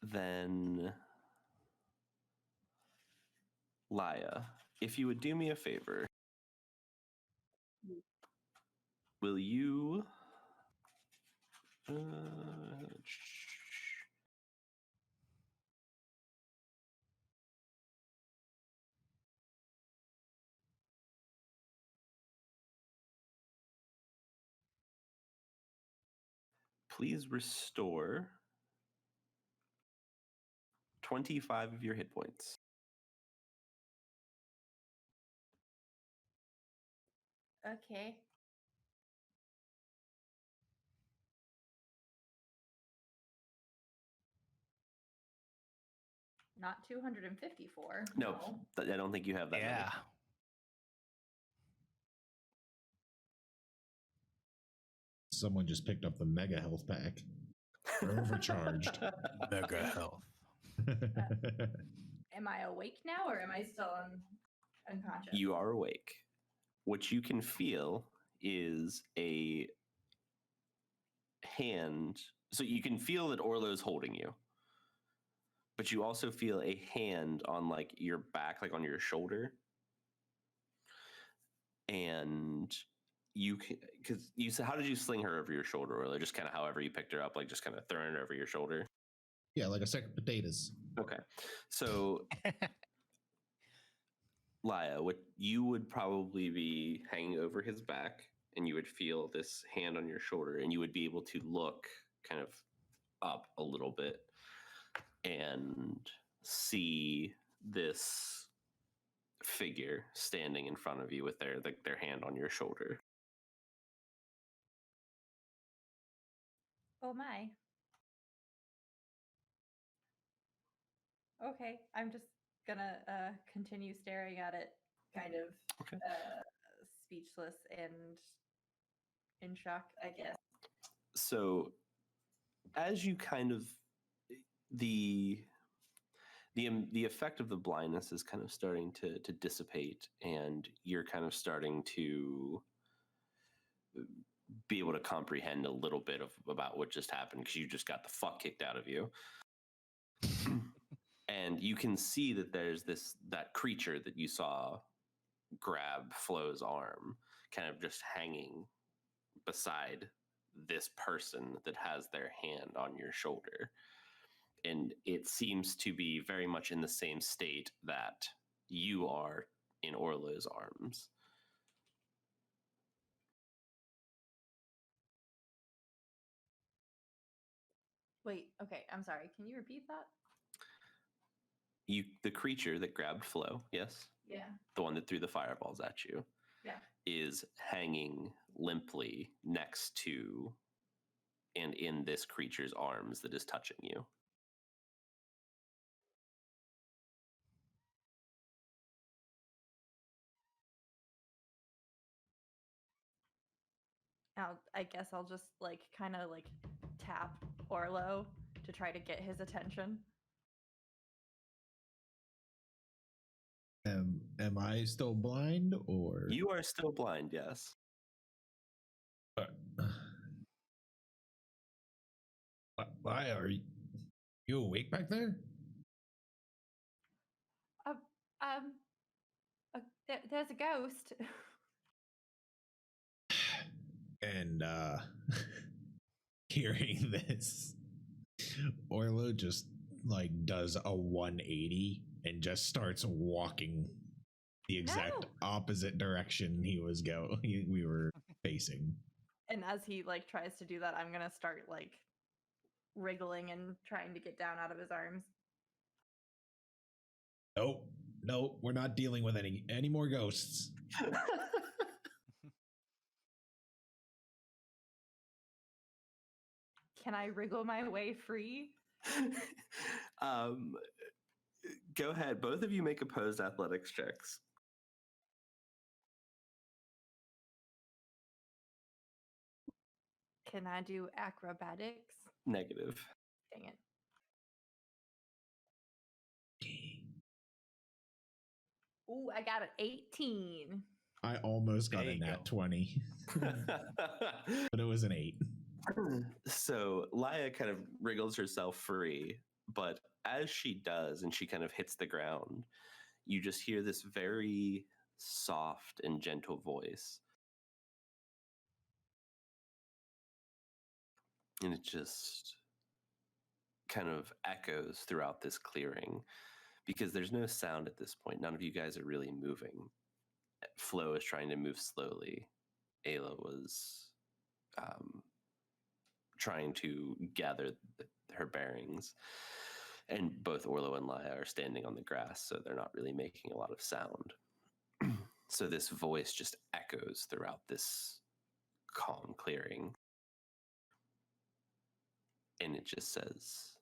Then Laya, if you would do me a favor, will you please restore 25 of your hit points? Okay. Not 254. No, I don't think you have that. Yeah. Someone just picked up the mega health pack. We're overcharged. Mega health. Am I awake now or am I still unconscious? You are awake. What you can feel is a hand. So you can feel that Orlo's holding you, but you also feel a hand on like your back, like on your shoulder. And you can, because you said, how did you sling her over your shoulder, Orlo? Just kind of however you picked her up, like just kind of throwing her over your shoulder? Yeah, like a sack of potatoes. Okay. So Laya, what you would probably be hanging over his back, and you would feel this hand on your shoulder, and you would be able to look kind of up a little bit and see this figure standing in front of you with their hand on your shoulder. Oh my. Okay, I'm just gonna continue staring at it, kind of speechless and in shock, I guess. So as you kind of the effect of the blindness is kind of starting to dissipate, and you're kind of starting to be able to comprehend a little bit about what just happened, because you just got the fuck kicked out of you. And you can see that there's that creature that you saw grab Flo's arm, kind of just hanging beside this person that has their hand on your shoulder. And it seems to be very much in the same state that you are in Orlo's arms. Wait, okay, I'm sorry. Can you repeat that? The creature that grabbed Flo, yes? Yeah. The one that threw the fireballs at you. Yeah. Is hanging limply next to and in this creature's arms that is touching you. I guess I'll just like kind of like tap Orlo to try to get his attention. Am I still blind or You are still blind, yes. Why are you awake back there? There's a ghost. And hearing this, Orlo just like does a 180 and just starts walking the exact opposite direction we were facing. And as he like tries to do that, I'm gonna start like wriggling and trying to get down out of his arms. Nope, we're not dealing with any more ghosts. Can I wriggle my way free? Go ahead. Both of you make opposed athletics checks. Can I do acrobatics? Negative. Dang it. Ooh, I got an 18. I almost got There a you nat go. 20, but it was an 8. So Laya kind of wriggles herself free, but as she does and she kind of hits the ground, you just hear this very soft and gentle voice. And it just kind of echoes throughout this clearing because there's no sound at this point. None of you guys are really moving. Flo is trying to move slowly. Ayla was trying to gather her bearings. And both Orlo and Laya are standing on the grass, so they're not really making a lot of sound. So this voice just echoes throughout this calm clearing. And it just says,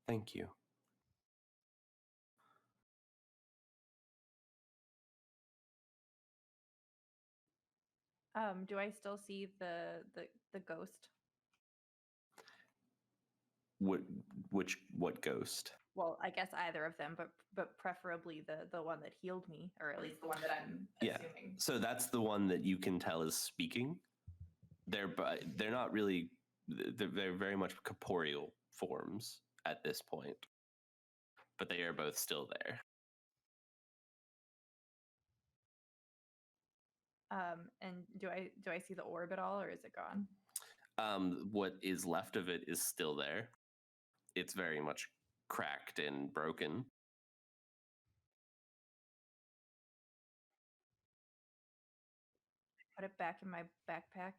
"Thank you." Do I still see the ghost? What ghost? Well, I guess either of them, but preferably the one that healed me, or at least the one that I'm Yeah. assuming. So that's the one that you can tell is speaking. They're not really. They're very much corporeal forms at this point, but they are both still there. And do I see the orb at all, or is it gone? What is left of it is still there. It's very much cracked and broken. Put it back in my backpack.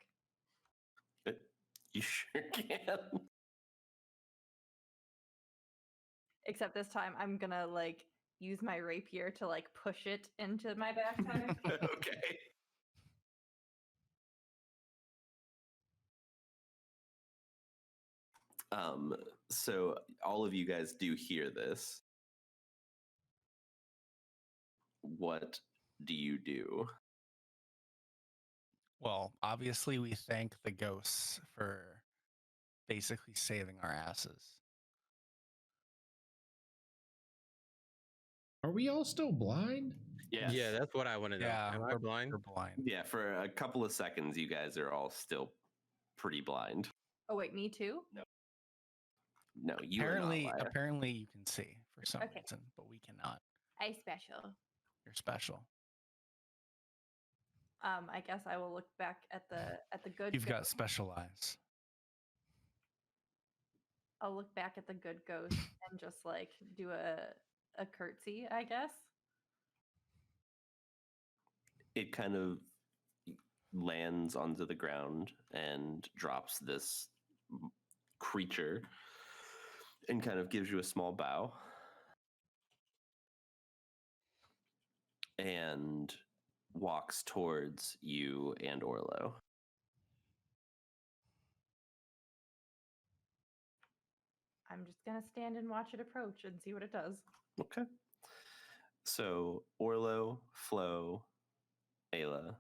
You sure can. Except this time I'm gonna like use my rapier to like push it into my backpack. Okay. So all of you guys do hear this. What do you do? Well, obviously, we thank the ghosts for basically saving our asses. Are we all still blind? Yes. Yeah, that's what I want to know. Yeah, Am I blind? We're blind. Yeah, for a couple of seconds, you guys are all still pretty blind. Oh wait, me too? No, you are not. Laya. Apparently, you can see for some Okay. reason, but we cannot. I special. You're special. I guess I will look back at the good. You've got ghost. special eyes. I'll look back at the good ghost and just like do a curtsy, I guess. It kind of lands onto the ground and drops this creature and kind of gives you a small bow and walks towards you and Orlo. I'm just gonna stand and watch it approach and see what it does. Okay. So Orlo, Flo, Ayla,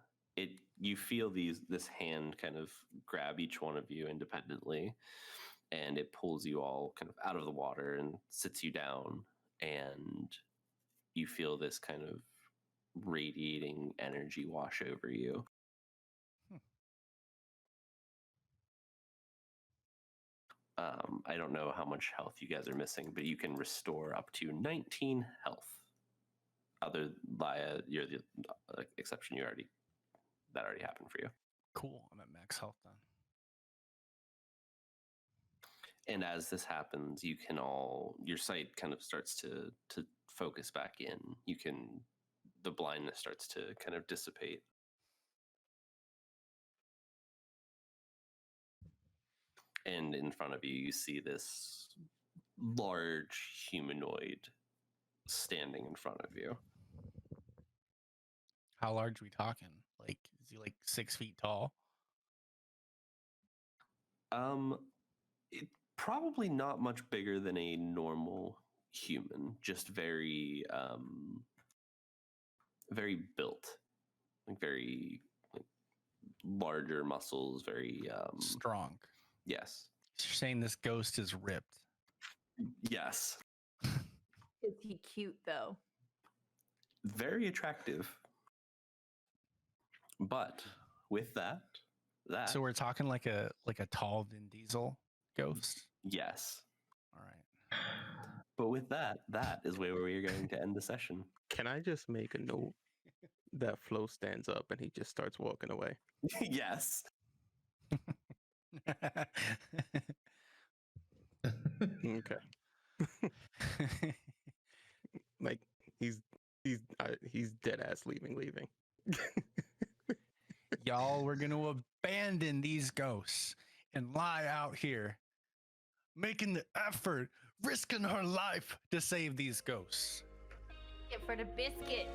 you feel this hand kind of grab each one of you independently, and it pulls you all kind of out of the water and sits you down, and you feel this kind of radiating energy wash over you. I don't know how much health you guys are missing, but you can restore up to 19 health. Other Laya, you're the exception. That already happened for you. Cool. I'm at max health then. And as this happens, your sight kind of starts to focus back in. The blindness starts to kind of dissipate. And in front of you, you see this large humanoid standing in front of you. How large are we talking? Like, is he like 6 feet tall? It probably not much bigger than a normal human, just very very built, like very like larger muscles, very Strong. yes. You're saying this ghost is ripped. Yes. Is he cute though? Very attractive. But with that So we're talking like a tall Vin Diesel ghost. yes. All right. But with that is where we are going to end the session. Can I just make a note that Flo stands up and he just starts walking away? Yes. Okay. Like he's dead ass leaving. Y'all, we're going to abandon these ghosts and lie out here, making the effort, risking her life to save these ghosts. Get for the biscuit.